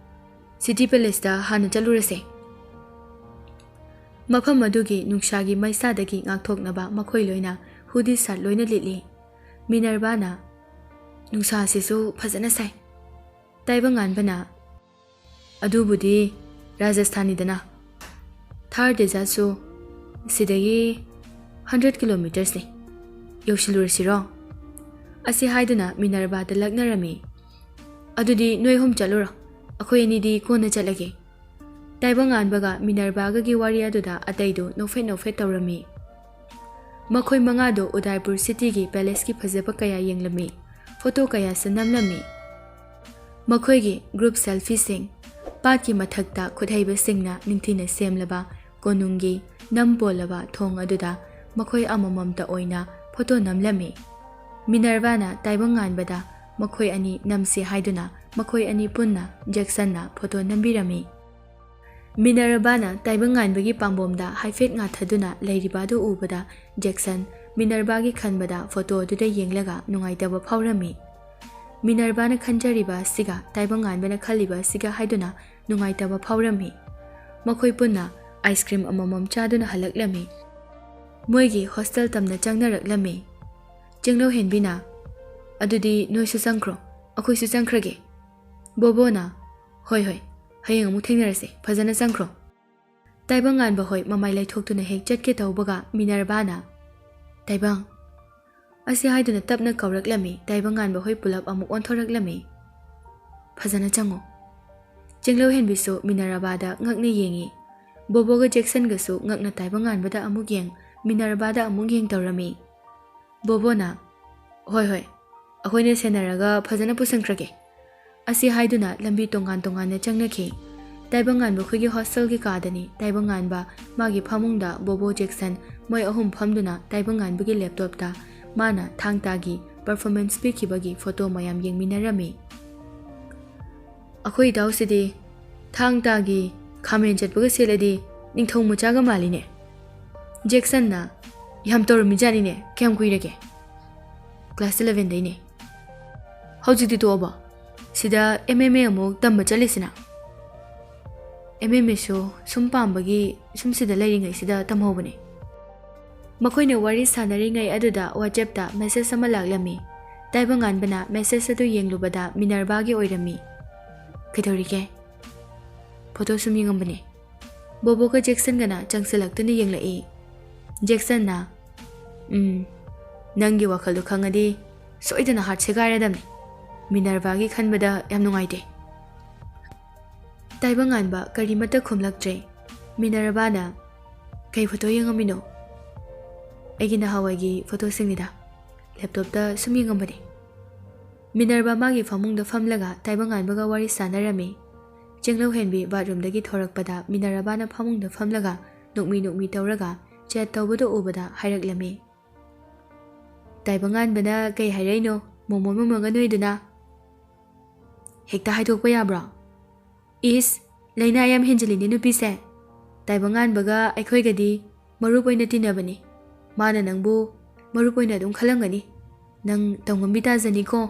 ꯁꯤꯇꯤ ꯄꯦꯂꯦꯁꯇ ꯍꯥꯟꯅ ꯆꯠꯂꯨꯔꯁꯦ ꯃꯐꯝ ꯑꯗꯨꯒꯤ ꯅꯨꯡꯁꯥꯒꯤ ꯃꯩꯁꯥꯗꯒꯤ ꯉꯥꯛꯊꯣꯛꯅꯕ ꯃꯈꯣꯏ ꯂꯣꯏꯅ ꯍꯨꯗꯤ ꯁꯥꯔꯠ ꯂꯣꯏꯅ ꯂꯤꯠꯂꯤ ꯃꯤꯅꯔꯚꯥꯅ ꯅꯨꯡꯁꯥꯁꯤꯁꯨ ꯐꯖꯅ ꯁꯥꯏ ꯇꯥꯏꯕꯪꯉꯥꯟꯕꯅ ꯑꯗꯨꯕꯨꯗꯤ ꯔꯥꯖꯁꯊꯥꯟꯅꯤꯗꯅ ꯊꯥꯔ ꯗꯦꯖꯥꯔꯠꯁꯨ ꯁꯤꯗꯒꯤ 100 ꯀꯤꯂꯣꯃꯤꯇꯔꯁꯅꯤ ꯌꯧꯁꯤꯜꯂꯨꯔꯁꯤꯔꯣ ꯑꯁꯤ ꯍꯥꯏꯗꯨꯅ ꯃꯤꯅꯔꯚꯥꯗ ꯂꯛꯅꯔꯝꯃꯤ ꯑꯗꯨꯗꯤ ꯅꯣꯏ 3 ꯆꯠꯂꯨꯔꯣ ꯑꯩꯈꯣꯏ ꯑꯅꯤꯗꯤ ꯀꯣꯟꯅ ꯆꯠꯂꯒꯦ ꯇꯥꯏꯕꯪꯉꯥꯟꯕꯒ ꯃꯤꯅꯔꯚꯥꯒꯒꯤ ꯋꯥꯔꯤ ꯑꯗꯨꯗ ꯑꯇꯩꯗꯨ ꯅꯣꯛꯐꯦꯠ ꯇꯧꯔꯝꯃꯤ ꯃꯈꯣꯏ ꯃꯉꯥꯗꯣ ꯎꯗꯥꯏꯄꯨꯔ ꯁꯤꯇꯤꯒꯤ ꯄꯦꯂꯦꯁꯀꯤ ꯐꯖꯕ ꯀꯌꯥ ꯌꯦꯡꯂꯝꯃꯤ, ꯐꯣꯇꯣ ꯀꯌꯥꯁꯨ ꯅꯝꯂꯝꯃꯤ꯫ ꯃꯈꯣꯏꯒꯤ ꯒ꯭ꯔꯨꯞ ꯁꯦꯜꯐꯤꯁꯤꯡ, ꯄꯥꯠꯀꯤ ꯃꯊꯛꯇ ꯈꯨꯠꯍꯩꯕꯁꯤꯡꯅ ꯅꯤꯡꯊꯤꯅ ꯁꯦꯝꯂꯕ ꯀꯣꯅꯨꯡꯒꯤ ꯅꯝꯄꯣꯜꯂꯕ ꯊꯣꯡ ꯑꯗꯨꯗ ꯃꯈꯣꯏ ꯑꯃꯃꯝꯇ ꯑꯣꯏꯅ ꯐꯣꯇꯣ ꯅꯝꯂꯝꯃꯤ꯫ ꯃꯤꯅꯔꯚꯥꯅ ꯇꯥꯏꯕꯪꯉꯥꯟꯕꯗ ꯃꯈꯣꯏ ꯑꯅꯤ ꯅꯝꯁꯤ ꯍꯥꯏꯗꯨꯅ ꯃꯈꯣꯏ ꯑꯅꯤ ꯄꯨꯟꯅ ꯖꯦꯛꯁꯟꯅ ꯐꯣꯇꯣ ꯅꯝꯕꯤꯔꯝꯃꯤ꯫ ꯃꯤꯅꯔꯚꯥꯅ ꯇꯥꯏꯕꯪꯉꯥꯟꯕꯒꯤ ꯄꯥꯝꯕꯣꯝꯗ ꯍꯥꯏꯐꯦꯠ ꯉꯥꯊꯗꯨꯅ ꯂꯩꯔꯤꯕ ꯑꯗꯨ ꯎꯕꯗ ꯖꯦꯛꯁꯟ ꯃꯤꯅꯔꯚꯥꯒꯤ ꯈꯟꯕꯗ ꯐꯣꯇꯣ ꯑꯗꯨꯗ ꯌꯦꯡꯂꯒ ꯅꯨꯡꯉꯥꯏꯇꯕ ꯐꯥꯎꯔꯝꯃꯤ꯫ ꯃꯤꯅꯔꯚꯥꯅ ꯈꯟꯖꯔꯤꯕ ꯑꯁꯤꯒ ꯇꯥꯏꯕꯪꯉꯥꯟꯕꯅ ꯈꯜꯂꯤꯕ ꯑꯁꯤꯒ ꯍꯥꯏꯗꯨꯅ ꯅꯨꯡꯉꯥꯏꯇꯕ ꯐꯥꯎꯔꯝꯃꯤ꯫ ꯃꯈꯣꯏ ꯄꯨꯟꯅ ꯑꯥꯏꯁꯀ꯭ꯔꯤꯝ ꯑꯃꯃꯝ ꯆꯥꯗꯨꯅ ꯍꯜꯂꯛꯂꯝꯃꯤ꯫ ꯃꯣꯏꯒꯤ ꯍꯣꯁꯇꯦꯜ ꯇꯝꯅ ꯆꯪꯅꯔꯛꯂꯝꯃꯤ꯫ ꯆꯤꯡꯂꯧꯍꯦꯟꯕꯤꯅ "ꯑꯗꯨꯗꯤ ꯅꯣꯏꯁꯨ ꯆꯪꯈ꯭ꯔꯣ, ꯑꯩꯈꯣꯏꯁꯨ ꯆꯪꯈ꯭ꯔꯒꯦ"꯫ ꯕꯣꯕꯣꯅ "ꯍꯣꯏ, ꯍꯌꯦꯡ ꯑꯃꯨꯛ ꯊꯦꯡꯅꯔꯁꯦ, ꯐꯖꯅ ꯆꯪꯈ꯭ꯔꯣ"꯫ ꯇꯥꯏꯕꯪꯉꯥꯟꯕ ꯍꯣꯏ ꯃꯃꯥꯏ ꯂꯩꯊꯣꯛꯇꯨꯅ ꯍꯦꯛ ꯆꯠꯀꯦ ꯇꯧꯕꯒ ꯃꯤꯅꯔꯚꯥꯅ "ꯇꯥꯏꯕꯪ" ꯑꯁꯤ ꯍꯥꯏꯗꯨꯅ ꯇꯞꯅ ꯀꯧꯔꯛꯂꯝꯃꯤ꯫ ꯇꯥꯏꯕꯪꯉꯥꯟꯕ ꯍꯣꯏ ꯄꯨꯂꯞ ꯑꯃꯨꯛ ꯑꯣꯟꯊꯣꯔꯛꯂꯝꯃꯤ꯫ "ꯐꯖꯅ ꯆꯪꯉꯣ"꯫ ꯆꯤꯡꯂꯧꯍꯦꯟꯕꯤꯁꯨ ꯃꯤꯅꯔꯚꯥꯗ ꯉꯛꯅ ꯌꯦꯡꯉꯤ꯫ ꯕꯣꯕꯣꯒ ꯖꯦꯛꯁꯟꯒꯁꯨ ꯉꯛꯅ ꯇꯥꯏꯕꯪꯉꯥꯟꯕꯗ ꯑꯃꯨꯛ ꯌꯦꯡ, ꯃꯤꯅꯔꯚꯥꯗ ꯑꯃꯨꯛ ꯌꯦꯡ ꯇꯧꯔꯝꯃꯤ꯫ ꯕꯣꯕꯣꯅ "ꯍꯣꯏ, ꯑꯩꯈꯣꯏꯅ ꯁꯦꯟꯅꯔꯒ ꯐꯖꯅ ꯄꯨꯁꯤꯟꯈ꯭ꯔꯒꯦ" ꯑꯁꯤ ꯍꯥꯏꯗꯨꯅ ꯂꯝꯕꯤ ꯇꯣꯉꯥꯟ-ꯇꯣꯉꯥꯟꯅ ꯆꯪꯅꯈꯤ꯫ ꯇꯥꯏꯕꯪꯉꯥꯟꯕ ꯈꯣꯏꯒꯤ ꯍꯣꯁꯇꯦꯜꯒꯤ ꯀꯥꯗꯅꯤ꯫ ꯇꯥꯏꯕꯪꯉꯥꯟꯕ ꯃꯥꯒꯤ ꯐꯃꯨꯡꯗ, ꯕꯣꯕꯣ, ꯖꯦꯛꯁꯟ ꯃꯣꯏ ꯑꯍꯨꯝ ꯐꯝꯗꯨꯅ ꯇꯥꯏꯕꯪꯉꯥꯟꯕꯒꯤ ꯂꯦꯞꯇꯣꯞꯇ ꯃꯥꯅ ꯊꯥꯡ ꯇꯥꯒꯤ ꯄꯔꯐꯣꯔꯃꯦꯟꯁ ꯄꯤꯈꯤꯕꯒꯤ ꯐꯣꯇꯣ ꯃꯌꯥꯝ ꯌꯦꯡꯃꯤꯟꯅꯔꯝꯃꯤ꯫ "ꯑꯩꯈꯣꯏ ꯏꯇꯥꯎꯁꯤꯗꯤ ꯊꯥꯡ ꯇꯥꯒꯤ ꯈꯥꯃꯦꯟ ꯆꯠꯄꯒ ꯁꯦꯠꯂꯗꯤ ꯅꯤꯡꯊꯧ ꯃꯆꯥꯒ ꯃꯥꯜꯂꯤꯅꯦ"꯫ ꯖꯦꯛꯁꯟꯅ "ꯌꯥꯝ ꯇꯧꯔꯝꯃꯤꯖꯥꯠꯅꯤꯅꯦ, ꯀꯌꯥꯝ ꯀꯨꯏꯔꯒꯦ"꯫ "ꯀ꯭ꯂꯥꯁ 11ꯗꯩꯅꯦ"꯫ "ꯍꯧꯖꯤꯛꯇꯤ ꯇꯣꯛꯑꯕꯣ? ꯁꯤꯗ MMA ꯑꯃꯨꯛ ꯇꯝꯕ ꯆꯠꯂꯤꯁꯤꯅ"꯫ "MMA ꯁꯨ ꯁꯨꯝ ꯄꯥꯝꯕꯒꯤ ꯁꯤꯗ ꯂꯩꯔꯤꯉꯩꯁꯤꯗ ꯇꯝꯍꯧꯕꯅꯦ"꯫ ꯃꯈꯣꯏꯅ ꯋꯥꯔꯤ ꯁꯥꯟꯅꯔꯤꯉꯩ ꯑꯗꯨꯗ ꯋꯥꯆꯦꯞꯇ ꯃꯦꯁꯦꯖ ꯑꯃ ꯂꯥꯛꯂꯝꯃꯤ꯫ ꯇꯥꯏꯕꯪꯉꯥꯟꯕꯅ ꯃꯦꯁꯦꯖ ꯑꯗꯨ ꯌꯦꯡꯂꯨꯕꯗ ꯃꯤꯅꯔꯚꯥꯒꯤ ꯑꯣꯏꯔꯝꯃꯤ꯫ "ꯀꯩꯗꯧꯔꯤꯒꯦ"꯫ "ꯐꯣꯇꯣ ꯁꯨꯝ ꯌꯦꯡꯉꯝꯕꯅꯦ"꯫ ꯕꯣꯕꯣꯒ ꯖꯦꯛꯁꯟꯒꯅ ꯆꯪꯁꯤꯜꯂꯛꯇꯨꯅ ꯌꯦꯡꯂꯛꯏ꯫ ꯖꯦꯛꯁꯟꯅ "ꯅꯪꯒꯤ ꯋꯥꯈꯜꯗꯣ ꯈꯪꯉꯗꯤ ꯁꯣꯏꯗꯅ ꯍꯥꯔꯠ ꯁꯦꯒꯥꯏꯔꯗꯝꯅꯤ. ꯃꯤꯅꯔꯚꯥꯒꯤ ꯈꯟꯕꯗ ꯌꯥꯝ ꯅꯨꯡꯉꯥꯏꯇꯦ"꯫ ꯇꯥꯏꯕꯪꯉꯥꯟꯕ ꯀꯔꯤꯃꯠꯇ ꯈꯨꯝꯂꯛꯇ꯭ꯔꯦ꯫ ꯃꯤꯅꯔꯚꯥꯅ "ꯀꯩ ꯐꯣꯇꯣ ꯌꯦꯡꯉꯝꯃꯤꯅꯣ"꯫ "ꯑꯩꯒꯤ ꯅꯍꯥꯟꯋꯥꯏꯒꯤ ꯐꯣꯇꯣꯁꯤꯡꯅꯤꯗ, ꯂꯦꯞꯇꯣꯞꯇ ꯁꯨꯝ ꯌꯦꯡꯉꯝꯕꯅꯦ"꯫ ꯃꯤꯅꯔꯚꯥ ꯃꯥꯒꯤ ꯐꯃꯨꯡꯗ ꯐꯝꯂꯒ ꯇꯥꯏꯕꯪꯉꯥꯟꯕꯒ ꯋꯥꯔꯤ ꯁꯥꯟꯅꯔꯝꯃꯤ꯫ ꯆꯤꯡꯂꯧꯍꯦꯟꯕꯤ ꯕꯥꯠꯔꯨꯝꯗꯒꯤ ꯊꯣꯔꯛꯄꯗ ꯃꯤꯅꯔꯚꯥꯅ ꯐꯃꯨꯡꯗ ꯐꯝꯂꯒ ꯅꯣꯛꯃꯤ ꯇꯧꯔꯒ ꯆꯦꯠ ꯇꯧꯕꯗꯨ ꯎꯕꯗ ꯍꯥꯏꯔꯛꯂꯝꯃꯤ꯫ "ꯇꯥꯏꯕꯪꯉꯥꯟꯕꯅ ꯀꯩ ꯍꯥꯏꯔꯛꯏꯅꯣ, ꯃꯣꯃꯣꯒ ꯅꯣꯏꯗꯨꯅ"꯫ "ꯍꯦꯛꯇ ꯍꯥꯏꯗꯣꯛꯄ ꯌꯥꯕ꯭ꯔꯣ"꯫ "ꯏꯁ, ꯂꯩꯅꯥ ꯌꯥꯝ ꯍꯦꯟꯖꯤꯜꯂꯤꯅꯦ ꯅꯨꯄꯤꯁꯦ. ꯇꯥꯏꯕꯪꯉꯥꯟꯕꯒ ꯑꯩꯈꯣꯏꯒꯗꯤ ꯃꯔꯨꯞ ꯑꯣꯏꯅ ꯇꯤꯟꯅꯕꯅꯤ. ꯃꯥꯅ ꯅꯪꯕꯨ ꯃꯔꯨꯞ ꯑꯣꯏꯅ ꯑꯗꯨꯝ ꯈꯜꯂꯝꯒꯅꯤ. ꯅꯪ ꯇꯧꯉꯝꯕꯤ ꯇꯥꯖꯅꯤꯀꯣ"꯫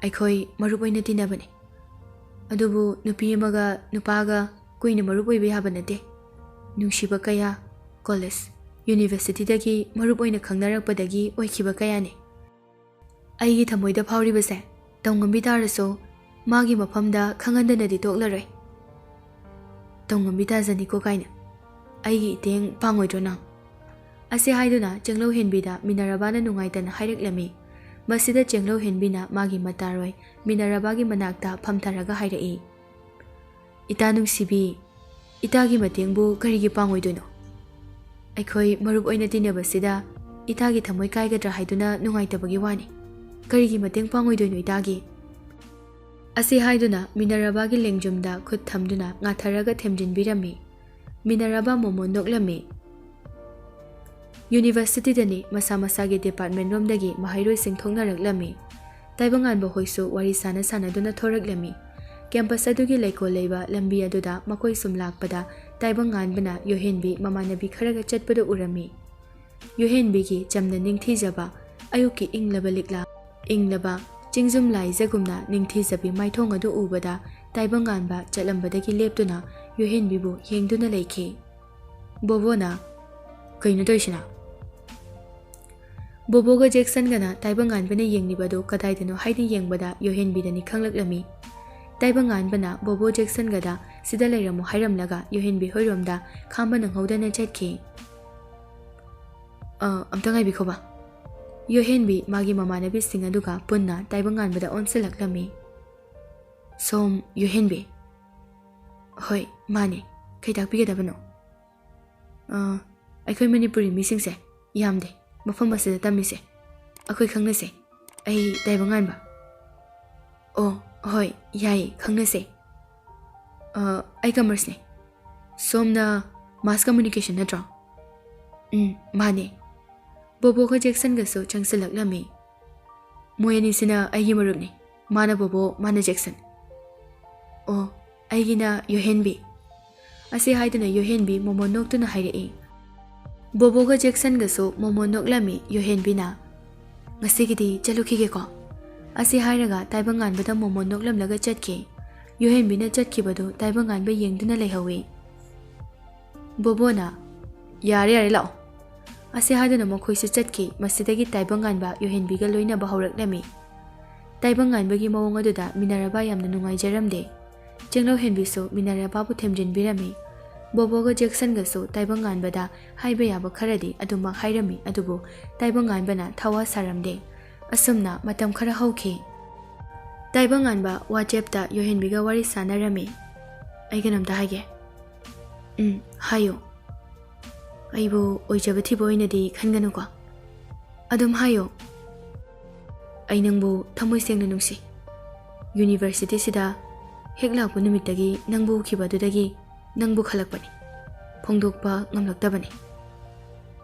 "ꯑꯩꯈꯣꯏ ꯃꯔꯨꯞ ꯑꯣꯏꯅ ꯇꯤꯟꯅꯕꯅꯤ. ꯑꯗꯨꯕꯨ ꯅꯨꯄꯤ ꯑꯃꯒ ꯅꯨꯄꯥꯒ ꯀꯨꯏꯅ ꯃꯔꯨꯞ ꯑꯣꯏꯕ ꯌꯥꯕ ꯅꯠꯇꯦ. ꯅꯨꯡꯁꯤꯕ ꯀꯌꯥ, ꯀꯣꯂꯦꯖ, ꯌꯨꯅꯤꯚꯔꯁꯤꯇꯤꯗꯒꯤ ꯃꯔꯨꯞ ꯑꯣꯏꯅ ꯈꯪꯅꯔꯛꯄꯗꯒꯤ ꯑꯣꯏꯈꯤꯕ ꯀꯌꯥꯅꯤ. ꯑꯩꯒꯤ ꯊꯃꯣꯏꯗ ꯐꯥꯎꯔꯤꯕꯁꯦ ꯇꯧꯉꯝꯕꯤ ꯇꯥꯔꯁꯨ ꯃꯥꯒꯤ ꯃꯐꯝꯗ ꯈꯪꯍꯟꯗꯅꯗꯤ ꯇꯣꯛꯂꯔꯣꯏ. ꯇꯧꯉꯝꯕꯤ ꯇꯥꯖꯅꯤꯀꯣ ꯀꯥꯏꯅ. ꯑꯩꯒꯤ ꯏꯇꯦꯡ ꯄꯥꯡꯉꯣꯏꯗ꯭ꯔꯣ ꯅꯪ"꯫ ꯑꯁꯤ ꯍꯥꯏꯗꯨꯅ ꯆꯤꯡꯂꯧꯍꯦꯟꯕꯤꯗ ꯃꯤꯅꯔꯚꯥꯅ ꯅꯨꯡꯉꯥꯏꯇꯅ ꯍꯥꯏꯔꯛꯂꯝꯃꯤ꯫ ꯃꯁꯤꯗ ꯆꯤꯡꯂꯧꯍꯦꯟꯕꯤꯅ ꯃꯥꯒꯤ ꯃꯇꯥꯔꯣꯏ ꯃꯤꯅꯔꯚꯥꯒꯤ ꯃꯅꯥꯛꯇ ꯐꯝꯊꯔꯒ ꯍꯥꯏꯔꯛꯏ꯫ "ꯏꯇꯥ ꯅꯨꯡꯁꯤꯕꯤ, ꯏꯇꯥꯒꯤ ꯃꯇꯦꯡꯕꯨ ꯀꯔꯤꯒꯤ ꯄꯥꯡꯉꯣꯏꯗꯣꯏꯅꯣ? ꯑꯩꯈꯣꯏ ꯃꯔꯨꯞ ꯑꯣꯏꯅ ꯇꯤꯟꯅꯕꯁꯤꯗ ꯏꯇꯥꯒꯤ ꯊꯃꯣꯏ ꯀꯥꯏꯒꯗ꯭ꯔꯥ ꯍꯥꯏꯗꯨꯅ ꯅꯨꯡꯉꯥꯏꯇꯕꯒꯤ ꯋꯥꯅꯤ. ꯀꯔꯤꯒꯤ ꯃꯇꯦꯡ ꯄꯥꯡꯉꯣꯏꯗꯣꯏꯅꯣ ꯏꯇꯥꯒꯤ"꯫ ꯑꯁꯤ ꯍꯥꯏꯗꯨꯅ ꯃꯤꯅꯔꯚꯥꯒꯤ ꯂꯦꯡꯖꯨꯝꯗ ꯈꯨꯠ ꯊꯝꯗꯨꯅ ꯉꯥꯊꯔꯒ ꯊꯦꯝꯖꯤꯟꯕꯤꯔꯝꯃꯤ꯫ ꯃꯤꯅꯔꯚꯥ ꯃꯣꯃꯣ ꯅꯣꯛꯂꯝꯃꯤ꯫ ꯌꯨꯅꯤꯚꯔꯁꯤꯇꯤꯗꯅꯤ ꯃꯁꯥ ꯃꯁꯥꯒꯤ ꯗꯤꯄꯥꯔꯠꯃꯦꯟ ꯔꯣꯝꯗꯒꯤ ꯃꯍꯩꯔꯣꯏꯁꯤꯡ ꯊꯣꯛꯅꯔꯛꯂꯝꯃꯤ꯫ ꯇꯥꯏꯕꯪꯉꯥꯟꯕ ꯍꯣꯏꯁꯨ ꯋꯥꯔꯤ ꯁꯥꯟꯅꯗꯨꯅ ꯊꯣꯔꯛꯂꯝꯃꯤ꯫ ꯀꯦꯝꯄꯁ ꯑꯗꯨꯒꯤ ꯂꯩꯀꯣꯜ ꯂꯩꯕ ꯂꯝꯕꯤ ꯑꯗꯨꯗ ꯃꯈꯣꯏ ꯁꯨꯝ ꯂꯥꯛꯄꯗ ꯇꯥꯏꯕꯪꯉꯥꯟꯕꯅ ꯌꯣꯍꯦꯟꯕꯤ ꯃꯃꯥꯟꯅꯕꯤ ꯈꯔꯒ ꯆꯠꯄꯗꯨ ꯎꯔꯝꯃꯤ꯫ ꯌꯣꯍꯦꯟꯕꯤꯒꯤ ꯆꯝꯅ ꯅꯤꯡꯊꯤꯖꯕ, ꯑꯌꯨꯛꯀꯤ ꯏꯪꯂꯕ ꯂꯤꯛꯂꯥ, ꯏꯪꯂꯕ ꯆꯤꯡꯖꯨꯝ ꯂꯥꯏꯖꯒꯨꯝꯅ ꯅꯤꯡꯊꯤꯖꯕꯤ ꯃꯥꯏꯊꯣꯡ ꯑꯗꯨ ꯎꯕꯗ ꯇꯥꯏꯕꯪꯉꯥꯟꯕ ꯆꯠꯂꯝꯕꯗꯒꯤ ꯂꯦꯞꯇꯨꯅ ꯌꯣꯍꯦꯟꯕꯤꯕꯨ ꯌꯦꯡꯗꯨꯅ ꯂꯩꯈꯤ꯫ ꯕꯣꯕꯣꯅ "ꯀꯩꯅꯣ ꯇꯧꯏꯁꯤꯅ"꯫ ꯕꯣꯕꯣꯒ ꯖꯦꯛꯁꯟꯒꯅ ꯇꯥꯏꯕꯪꯉꯥꯟꯕꯅ ꯌꯦꯡꯂꯤꯕꯗꯨ ꯀꯗꯥꯏꯗꯅꯣ ꯍꯥꯏꯅ ꯌꯦꯡꯕꯗ ꯌꯣꯍꯦꯟꯕꯤꯗ ꯅꯤꯡꯈꯪꯂꯛꯂꯝꯃꯤ꯫ ꯇꯥꯏꯕꯪꯉꯥꯟꯕꯅ ꯕꯣꯕꯣ ꯖꯦꯛꯁꯟꯒꯗ ꯁꯤꯗ ꯂꯩꯔꯝꯃꯨ ꯍꯥꯏꯔꯝꯂꯒ ꯌꯣꯍꯦꯟꯕꯤ ꯍꯣꯏꯔꯣꯝꯗ ꯈꯥꯝꯕ ꯅꯪꯍꯧꯗꯅ ꯆꯠꯈꯤ꯫ "ꯑꯝꯇ ꯉꯥꯏꯕꯤꯈꯣꯕ"꯫ ꯌꯣꯍꯦꯟꯕꯤ ꯃꯥꯒꯤ ꯃꯃꯥꯟꯅꯕꯤꯁꯤꯡ ꯑꯗꯨꯒ ꯄꯨꯟꯅ ꯇꯥꯏꯕꯪꯉꯥꯟꯕꯗ ꯑꯣꯟꯁꯤꯜꯂꯛꯂꯝꯃꯤ꯫ "ꯁꯣꯝ ꯌꯣꯍꯦꯟꯕꯤ"꯫ "ꯍꯣꯏ ꯃꯥꯅꯦ, ꯀꯩ ꯇꯥꯛꯄꯤꯒꯗꯕꯅꯣ"꯫ ꯑꯩꯈꯣꯏ ꯃꯅꯤꯄꯨꯔꯤ ꯃꯤꯁꯤꯡꯁꯦ ꯌꯥꯝꯗꯦ ꯃꯐꯝ ꯑꯁꯤꯗ ꯇꯝꯃꯤꯁꯦ ꯑꯩꯈꯣꯏ ꯈꯪꯅꯁꯦ ꯑꯩ ꯇꯥꯏꯕꯪꯉꯥꯟꯕ ꯑꯣ ꯍꯣꯏ ꯌꯥꯏ ꯈꯪꯅꯁꯦ ꯑꯩ ꯀꯃꯔꯁꯅꯦ ꯁꯣꯝꯅ ꯃꯥꯁ ꯀꯝꯃꯨꯅꯤꯀꯦꯁꯟ ꯅꯠꯇ꯭ꯔꯣ ꯃꯥꯅꯦ ꯕꯣꯕꯣꯒ ꯖꯦꯛꯁꯟꯒꯁꯨ ꯆꯪꯁꯤꯜꯂꯛꯂꯝꯃꯤ ꯃꯣꯏ ꯑꯅꯤꯁꯤꯅ ꯑꯩꯒꯤ ꯃꯔꯨꯞꯅꯤ ꯃꯥꯅ ꯕꯣꯕꯣ ꯃꯥꯅ ꯖꯦꯛꯁꯟ ꯑꯣ ꯑꯩꯒꯤꯅ ꯌꯣꯍꯦꯟꯕꯤ ꯑꯁꯤ ꯍꯥꯏꯗꯨꯅ ꯌꯣꯍꯦꯟꯕꯤ ꯃꯣꯃꯣꯟ ꯅꯣꯛꯇꯨꯅ ꯍꯥꯏꯔꯛꯏ ꯕꯣꯕꯣꯒ ꯖꯦꯛꯁꯟꯒꯁꯨ ꯃꯣꯃꯣꯟ ꯅꯣꯛꯂꯝꯃꯤ ꯌꯣꯍꯦꯟꯕꯤꯅ ꯉꯁꯤꯒꯤꯗꯤ ꯆꯠꯂꯨꯈꯤꯒꯦꯀꯣ ꯑꯁꯤ ꯍꯥꯏꯔꯒ ꯇꯥꯏꯕꯪꯉꯥꯟꯕꯗ ꯃꯣꯃꯣꯟ ꯅꯣꯛꯂꯝꯂꯒ ꯆꯠꯈꯤ ꯌꯣꯍꯦꯟꯕꯤꯅ ꯆꯠꯈꯤꯕꯗꯨ ꯇꯥꯏꯕꯪꯉꯥꯟꯕ ꯌꯦꯡꯗꯨꯅ ꯂꯩꯍꯧꯏ ꯕꯣꯕꯣꯅ ꯌꯥꯔꯦ ꯌꯥꯔꯦ ꯂꯥꯛꯑꯣ ꯑꯁꯤ ꯍꯥꯏꯗꯨꯅ ꯃꯈꯣꯏꯁꯨ ꯆꯠꯈꯤ ꯃꯁꯤꯗꯒꯤ ꯇꯥꯏꯕꯪꯉꯥꯟꯕ ꯌꯣꯍꯦꯟꯕꯤꯒ ꯂꯣꯏꯅꯕ ꯍꯧꯔꯛꯂꯝꯃꯤ ꯇꯥꯏꯕꯪꯉꯥꯟꯕꯒꯤ ꯃꯑꯣꯡ ꯑꯗꯨꯗ ꯃꯤꯅꯔꯚꯥ ꯌꯥꯝꯅ ꯅꯨꯡꯉꯥꯏꯖꯔꯝꯗꯦ ꯆꯦꯡꯂꯧꯍꯦꯟꯕꯤꯁꯨ ꯃꯤꯅꯔꯚꯥꯕꯨ ꯊꯦꯝꯖꯤꯟꯕꯤꯔꯝꯃꯤ ꯕꯣꯕꯣꯒ ꯖꯦꯛꯁꯟꯒꯁꯨ ꯇꯥꯏꯕꯪꯉꯥꯟꯕꯗ ꯍꯥꯏꯕ ꯌꯥꯕ ꯈꯔꯗꯤ ꯑꯗꯨꯃꯛ ꯍꯥꯏꯔꯝꯃꯤ ꯑꯗꯨꯕꯨ ꯇꯥꯏꯕꯪꯉꯥꯟꯕꯅ ꯊꯋꯥ ꯁꯥꯔꯝꯗꯦ ꯑꯁꯨꯝꯅ ꯃꯇꯝ ꯈꯔ ꯍꯧꯈꯤ ꯇꯥꯏꯕꯪꯉꯥꯟꯕ ꯋꯥꯆꯦꯞꯇ ꯌꯣꯍꯦꯟꯕꯤꯒ ꯋꯥꯔꯤ ꯁꯥꯟꯅꯔꯝꯃꯤ ꯑꯩ ꯀꯩꯅꯣꯝꯇ ꯍꯥꯏꯒꯦ ꯍꯥꯏꯌꯣ ꯑꯩꯕꯨ ꯑꯣꯏꯖꯕ ꯊꯤꯕ ꯑꯣꯏꯅꯗꯤ ꯈꯟꯒꯅꯨꯀꯣ ꯑꯗꯨꯝ ꯍꯥꯏꯌꯣ ꯑꯩ ꯅꯪꯕꯨ ꯊꯃꯣꯏ ꯁꯦꯡꯅ ꯅꯨꯡꯁꯤ ꯌꯨꯅꯤꯚꯔꯁꯤꯇꯤꯁꯤꯗ ꯍꯦꯛ ꯂꯥꯛꯄ ꯅꯨꯃꯤꯠꯇꯒꯤ ꯅꯪꯕꯨ ꯎꯈꯤꯕꯗꯨꯗꯒꯤ ꯅꯪꯕꯨ ꯈꯜꯂꯛꯄꯅꯤ ꯐꯣꯡꯗꯣꯛꯄ ꯉꯝꯂꯛꯇꯕꯅꯤ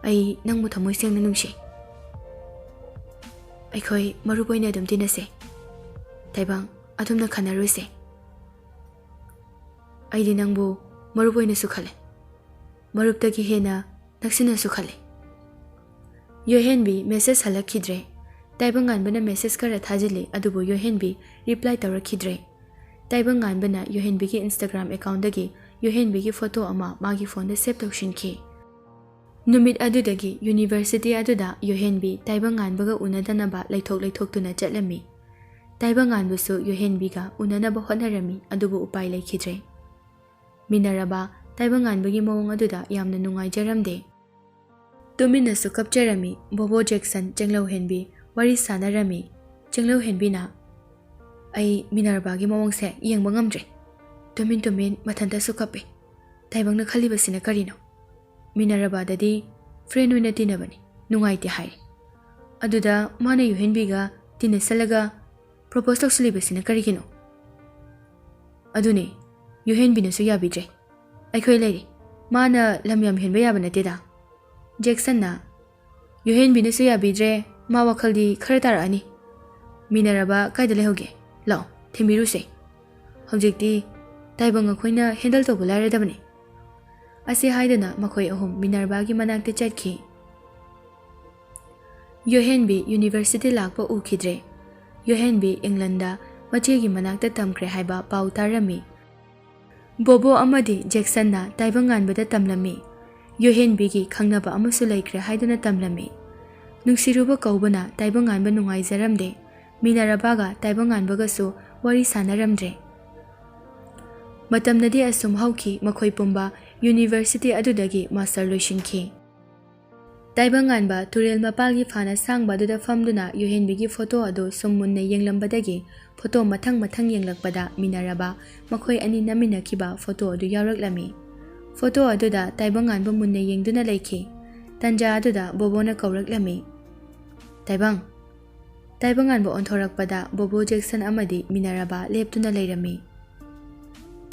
ꯑꯩ ꯅꯪꯕꯨ ꯊꯃꯣꯏ ꯁꯦꯡꯅ ꯅꯨꯡꯁꯤ ꯑꯩꯈꯣꯏ ꯃꯔꯨꯞ ꯑꯣꯏꯅ ꯑꯗꯨꯝ ꯇꯤꯟꯅꯁꯦ ꯇꯥꯏꯕꯪ ꯑꯗꯨꯝꯅ ꯈꯟꯅꯔꯣꯏꯁꯦ ꯑꯩꯗꯤ ꯅꯪꯕꯨ ꯃꯔꯨꯞ ꯑꯣꯏꯅꯁꯨ ꯈꯜꯂꯦ ꯃꯔꯨꯞꯇꯒꯤ ꯍꯦꯟꯅ ꯅꯛꯁꯤꯟꯅꯁꯨ ꯈꯜꯂꯦ ꯌꯣꯍꯦꯟꯕꯤ ꯃꯦꯁꯦꯖ ꯍꯜꯂꯛꯈꯤꯗ꯭ꯔꯦ ꯇꯥꯏꯕꯪꯉꯥꯟꯕꯅ ꯃꯦꯁꯦꯖ ꯈꯔ ꯊꯥꯖꯤꯜꯂꯤ ꯑꯗꯨꯕꯨ ꯌꯣꯍꯦꯟꯕꯤ ꯔꯤꯄ꯭ꯂꯥꯏ ꯇꯧꯔꯛꯈꯤꯗ꯭ꯔꯦ ꯇꯥꯏꯕꯪꯉꯥꯟꯕꯅ ꯌꯣꯍꯦꯟꯕꯤꯒꯤ ꯏꯟꯁꯇꯥꯒ꯭ꯔꯥꯝ ꯑꯦꯀꯥꯎꯟꯗꯒꯤ ꯌꯣꯍꯦꯟꯕꯤꯒꯤ ꯐꯣꯇꯣ ꯑꯃ ꯃꯥꯒꯤ ꯐꯣꯟꯗ ꯁꯦꯞ ꯇꯧꯁꯤꯟꯈꯤ ꯅꯨꯃꯤꯠ ꯑꯗꯨꯗꯒꯤ ꯌꯨꯅꯤꯚꯔꯁꯤꯇꯤ ꯑꯗꯨꯗ ꯌꯣꯍꯦꯟꯕꯤ ꯇꯥꯏꯕꯪꯉꯥꯟꯕꯒ ꯎꯅꯗꯅꯕ ꯂꯩꯊꯣꯛꯇꯨꯅ ꯆꯠꯂꯝꯃꯤ ꯇꯥꯏꯕꯪꯉꯥꯟꯕꯁꯨ ꯌꯣꯍꯦꯟꯕꯤꯒ ꯎꯅꯅꯕ ꯍꯣꯠꯅꯔꯝꯃꯤ ꯑꯗꯨꯕꯨ ꯎꯄꯥꯏ ꯂꯩꯈꯤꯗ꯭ꯔꯦ ꯃꯤꯅꯔꯚꯥ ꯇꯥꯏꯕꯪꯉꯥꯟꯕꯒꯤ ꯃꯑꯣꯡ ꯑꯗꯨꯗ ꯌꯥꯝꯅ ꯅꯨꯡꯉꯥꯏꯖꯔꯝꯗꯦ ꯇꯨꯃꯤꯟꯅꯁꯨ ꯀꯞꯆꯔꯝꯃꯤ ꯕꯣꯕꯣ ꯖꯦꯛꯁꯟ ꯆꯦꯡꯂꯧꯍꯦꯟꯕꯤ ꯋꯥꯔꯤ ꯁꯥꯟꯅꯔꯝꯃꯤ ꯆꯦꯡꯂꯧꯍꯦꯟꯕꯤꯅ ꯑꯩ ꯃꯤꯅꯔꯚꯥꯒꯤ ꯃꯑꯣꯡꯁꯦ ꯌꯦꯡꯕ ꯉꯝꯗ꯭ꯔꯦ ꯇꯨꯃꯤꯟ ꯃꯊꯟꯇꯁꯨ ꯀꯞꯄꯦ ꯇꯥꯏꯕꯪꯅ ꯈꯜꯂꯤꯕꯁꯤꯅ ꯀꯔꯤꯅꯣ ꯃꯤꯅꯔꯚꯥꯗꯗꯤ ꯐ꯭ꯔꯦꯟ ꯑꯣꯏꯅ ꯇꯤꯟꯅꯕꯅꯤ ꯅꯨꯡꯉꯥꯏꯇꯦ ꯍꯥꯏꯔꯦ ꯑꯗꯨꯗ ꯃꯥꯅ ꯌꯣꯍꯦꯟꯕꯤꯒ ꯇꯤꯟꯅꯁꯜꯂꯒ ꯄ꯭ꯔꯣꯄꯣꯁ ꯇꯧꯁꯤꯜꯂꯤꯕꯁꯤꯅ ꯀꯔꯤꯒꯤꯅꯣ ꯑꯗꯨꯅꯦ ꯌꯣꯍꯦꯟꯕꯤꯅꯁꯨ ꯌꯥꯕꯤꯗ꯭ꯔꯦ ꯑꯩꯈꯣꯏ ꯂꯩꯔꯤ ꯃꯥꯅ ꯂꯝ ꯌꯥꯝ ꯍꯦꯟꯕ ꯌꯥꯕ ꯅꯠꯇꯦꯗ ꯖꯦꯛꯁꯟꯅ ꯌꯣꯍꯦꯟꯕꯤꯅꯁꯨ ꯌꯥꯕꯤꯗ꯭ꯔꯦ ꯃꯥ ꯋꯥꯈꯜꯗꯤ ꯈꯔ ꯇꯥꯔꯛꯑꯅꯤ ꯃꯤꯅꯔꯚꯥ ꯀꯥꯏꯗ ꯂꯩꯍꯧꯒꯦ ꯂꯥꯛꯑꯣ ꯊꯤꯟꯕꯤꯔꯨꯁꯦ ꯍꯧꯖꯤꯛꯇꯤ ꯇꯥꯏꯕꯪ ꯑꯩꯈꯣꯏꯅ ꯍꯦꯟꯗꯜ ꯇꯧꯕ ꯂꯥꯏꯔꯗꯕꯅꯤ ꯑꯁꯤ ꯍꯥꯏꯗꯨꯅ ꯃꯈꯣꯏ ꯑꯍꯨꯝ ꯃꯤꯅꯔꯚꯥꯒꯤ ꯃꯅꯥꯛꯇ ꯆꯠꯈꯤ ꯌꯣꯍꯦꯟꯕꯤ ꯌꯨꯅꯤꯚꯔꯁꯤꯇꯤ ꯂꯥꯛꯄ ꯎꯈꯤꯗ꯭ꯔꯦ ꯌꯣꯍꯦꯟꯕꯤ ꯏꯪꯂꯟꯗ ꯃꯆꯦꯒꯤ ꯃꯅꯥꯛꯇ ꯇꯝꯈ꯭ꯔꯦ ꯍꯥꯏꯕ ꯄꯥꯎ ꯇꯥꯔꯝꯃꯤ ꯕꯣꯕꯣ ꯑꯃꯗꯤ ꯖꯦꯛꯁꯟꯅ ꯇꯥꯏꯕꯪꯉꯥꯟꯕꯗ ꯇꯝꯂꯝꯃꯤ ꯌꯣꯍꯦꯟꯕꯤꯒꯤ ꯈꯪꯅꯕ ꯑꯃꯁꯨ ꯂꯩꯈ꯭ꯔꯦ ꯍꯥꯏꯗꯨꯅ ꯇꯝꯂꯝꯃꯤ ꯅꯨꯡꯁꯤꯔꯨꯕ ꯀꯧꯕꯅ ꯇꯥꯏꯕꯪꯉꯥꯟꯕ ꯅꯨꯡꯉꯥꯏꯖꯔꯝꯗꯦ ꯃꯤꯅꯔꯚꯥꯒ ꯇꯥꯏꯕꯪꯉꯥꯟꯕꯒꯁꯨ ꯋꯥꯔꯤ ꯁꯥꯟꯅꯔꯝꯗ꯭ꯔꯦ ꯃꯇꯝꯅꯗꯤ ꯑꯁꯨꯝ ꯍꯧꯈꯤ ꯃꯈꯣꯏ ꯄꯨꯝꯕ ꯌꯨꯅꯤꯚꯔꯁꯤꯇꯤ ꯑꯗꯨꯗꯒꯤ ꯃꯥꯁꯇꯔ ꯂꯣꯏꯁꯤꯟꯈꯤ ꯇꯥꯏꯕꯪꯉꯥꯟꯕ ꯇꯨꯔꯦꯜ ꯃꯄꯥꯜꯒꯤ ꯐꯥꯅ ꯁꯥꯡꯕ ꯑꯗꯨꯗ ꯐꯝꯗꯨꯅ ꯌꯣꯍꯦꯟꯕꯤꯒꯤ ꯐꯣꯇꯣ ꯑꯗꯨ ꯁꯨꯝ ꯃꯨꯟꯅ ꯌꯦꯡꯂꯝꯕꯗꯒꯤ ꯐꯣꯇꯣ ꯃꯊꯪ ꯌꯦꯡꯂꯛꯄꯗ ꯃꯤꯅꯔꯚꯥ ꯃꯈꯣꯏ ꯑꯅꯤ ꯅꯝꯃꯤꯟꯅꯈꯤꯕ ꯐꯣꯇꯣ ꯑꯗꯨ ꯌꯥꯎꯔꯛꯂꯝꯃꯤ ꯐꯣꯇꯣ ꯑꯗꯨꯗ ꯇꯥꯏꯕꯪꯉꯥꯟꯕ ꯃꯨꯟꯅ ꯌꯦꯡꯗꯨꯅ ꯂꯩꯈꯤ ꯇꯟꯖꯥ ꯑꯗꯨꯗ ꯕꯣꯕꯣꯅ ꯀꯧꯔꯛꯂꯝꯃꯤ ꯇꯥꯏꯕꯪꯉꯥꯟꯕ ꯑꯣꯟꯊꯣꯔꯛꯄꯗ ꯕꯣꯕꯣ ꯖꯦꯛꯁꯟ ꯑꯃꯗꯤ ꯃꯤꯅꯔꯚꯥ ꯂꯦꯞꯇꯨꯅ ꯂꯩꯔꯝꯃꯤ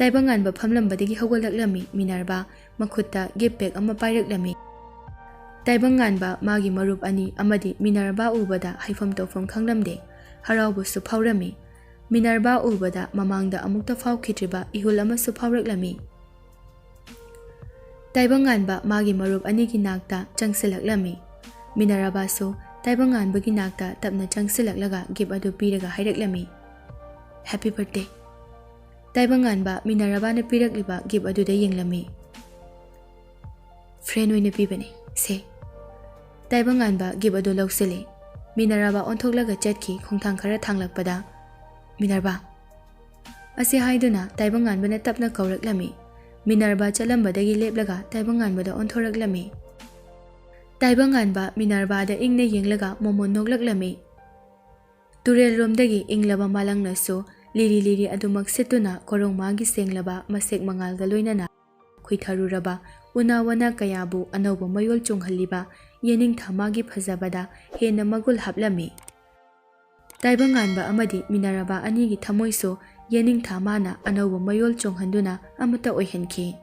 ꯇꯥꯏꯕꯪꯉꯥꯟꯕ ꯐꯝꯂꯝꯕꯗꯒꯤ ꯍꯧꯒꯠꯂꯛꯂꯝꯃꯤ ꯃꯤꯅꯔꯚꯥ ꯃꯈꯨꯠꯇ ꯒꯤꯐ ꯕꯦꯛ ꯑꯃ ꯄꯥꯏꯔꯛꯂꯝꯃꯤ ꯇꯥꯏꯕꯪꯉꯥꯟꯕ ꯃꯥꯒꯤ ꯃꯔꯨꯞ ꯑꯅꯤ ꯑꯃꯗꯤ ꯃꯤꯅꯔꯚꯥ ꯎꯕꯗ ꯍꯥꯏꯐꯝ ꯇꯧꯐꯝ ꯈꯪꯂꯝꯗꯦ ꯍꯔꯥꯎꯕꯁꯨ ꯐꯥꯎꯔꯝꯃꯤ ꯃꯤꯅꯔꯚꯥ ꯎꯕꯗ ꯃꯃꯥꯡꯗ ꯑꯃꯨꯛꯇ ꯐꯥꯎꯈꯤꯗ꯭ꯔꯤꯕ ꯏꯍꯨꯜ ꯑꯃꯁꯨ ꯐꯥꯎꯔꯛꯂꯝꯃꯤ ꯇꯥꯏꯕꯪꯉꯥꯟꯕ ꯃꯥꯒꯤ ꯃꯔꯨꯞ ꯑꯅꯤꯒꯤ ナꯛꯇ ꯆꯪꯁꯤꯜꯂꯛꯂꯝꯃꯤ ꯃꯤꯅꯔꯚꯥꯁꯨ ꯇꯥꯏꯕꯪꯉꯥꯟꯕꯒꯤ ナꯛꯇ ꯇꯞꯅ ꯆꯪꯁꯤꯜꯂꯛꯂꯒ ꯒꯤꯐ ꯑꯗꯨ ꯄꯤꯔꯒ ꯍꯥꯏꯔꯛꯂꯝꯃꯤ ꯍꯦꯄꯤ ꯕꯔꯊꯗꯦ ꯇꯥꯏꯕꯪꯉꯥꯟꯕ ꯃꯤꯅꯔꯚꯥꯅ ꯄꯤꯔꯛꯂꯤꯕ ꯒꯤꯐ ꯑꯗꯨꯗ ꯌꯦꯡꯂꯝꯃꯤ ꯐ꯭ꯔꯦꯟ ꯑꯣꯏꯅ ꯄꯤꯕꯅꯤ ꯁꯦ ꯇꯥꯏꯕꯪꯉꯥꯟꯕ ꯒꯤꯐ ꯑꯗꯨ ꯂꯧꯁꯤꯜꯂꯤ ꯃꯤꯅꯔꯚꯥ ꯑꯣꯟꯊꯣꯛꯂꯒ ꯆꯠꯈꯤ ꯈꯣꯡꯊꯥꯡ ꯈꯔ ꯊꯥꯡꯂꯛꯄꯗ ꯃꯤꯅꯔꯚꯥ ꯑꯁꯤ ꯍꯥꯏꯗꯨꯅ ꯇꯥꯏꯕꯪꯉꯥꯟꯕꯅ ꯇꯞꯅ ꯀꯧꯔꯛꯂꯝꯃꯤ ꯃꯤꯅꯔꯚꯥ ꯆꯠꯂꯝꯕꯗꯒꯤ ꯂꯦꯞꯂꯒ ꯇꯥꯏꯕꯪꯉꯥꯟꯕꯗ ꯑꯣꯟꯊꯣꯔꯛꯂꯝꯃꯤ ꯇꯥꯏꯕꯪꯉꯥꯟꯕ ꯃꯤꯅꯔꯚꯥꯗ ꯏꯪꯅ ꯌꯦꯡꯂꯒ ꯃꯣꯃꯣꯟ ꯅꯣꯛꯂꯛꯂꯝꯃꯤ ꯇꯨꯔꯦꯜꯔꯣꯝꯗꯒꯤ ꯏꯪꯂꯕ ꯃꯥꯂꯪꯅꯁꯨ ꯂꯤꯔꯤ ꯑꯗꯨꯃꯛ ꯁꯤꯠꯇꯨꯅ ꯀꯣꯔꯣꯡꯃꯥꯒꯤ ꯁꯦꯡꯂꯕ ꯃꯁꯦꯛ ꯃꯉꯥꯜꯒ ꯂꯣꯏꯅꯅ ꯈꯨꯏꯊꯔꯨꯔꯕ ꯎꯅꯥ ꯋꯥꯅꯥ ꯀꯌꯥꯕꯨ ꯑꯅꯧꯕ ꯃꯌꯣꯜ ꯆꯣꯡꯍꯜꯂꯤꯕ ꯌꯦꯅꯤꯡꯊꯥꯃꯥꯒꯤ ꯐꯖꯕꯗ ꯍꯦꯟꯅ ꯃꯒꯨꯜ ꯍꯥꯞꯂꯝꯃꯤ꯫ ꯇꯥꯏꯕꯪꯉꯥꯟꯕ ꯑꯃꯗꯤ ꯃꯤꯅꯔꯚꯥ ꯑꯅꯤꯒꯤ ꯊꯃꯣꯏꯁꯨ ꯌꯦꯅꯤꯡꯊꯥꯃꯥꯅ ꯑꯅꯧꯕ ꯃꯌꯣꯜ ꯆꯣꯡꯍꯟꯗꯨꯅ ꯑꯃꯠꯇ ꯑꯣꯏꯍꯟꯈꯤ꯫